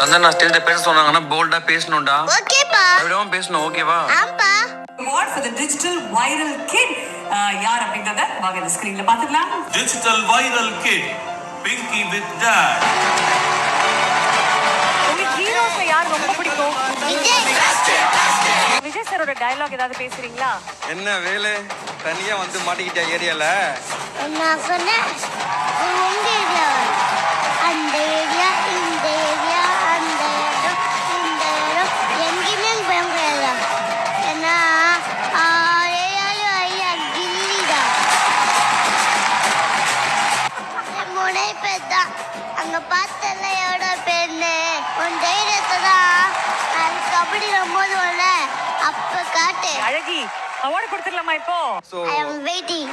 அதான் நான் ஸ்டேஜ்ல பேச சொன்னாங்கன்னா போல்டா பேசணும்டா. ஓகேப்பா. அப்படியே பேசணும். ஓகேவா? ஆம்பா. Award for the digital viral kid. யார் அப்படிங்கறத வாங்க இந்த ஸ்கிரீன்ல பாத்துக்கலாம். Digital viral kid. Pinky with Dad. உங்களுக்கு ஹீரோஸ்ல யார் ரொம்ப பிடிக்கும்? விஜய். விஜய் சாரோட டயலாக் ஏதாவது பேசுறீங்களா? என்ன வேலை தனியா வந்து மாட்டிக்கிட்ட ஏரியால? நான் சொன்னேன் உங்க ஏரியா, அந்த ஏரியா, இந்த ஏரியா, அந்த இடம், இந்த இடம் எங்கேயுமே போக முடியாது. ஏன்னா ஏரியாலும் ஐயா கில்லிதான், முனைப்பேதான். அங்க பார்த்தல எவ்வளோ பேருன்னு உன் தைரியத்தை தான் நான் கபடி போதும்ல அப்ப காட்டு. அழகி அவார்டு கொடுத்துடலாமா இப்போ? I am waiting.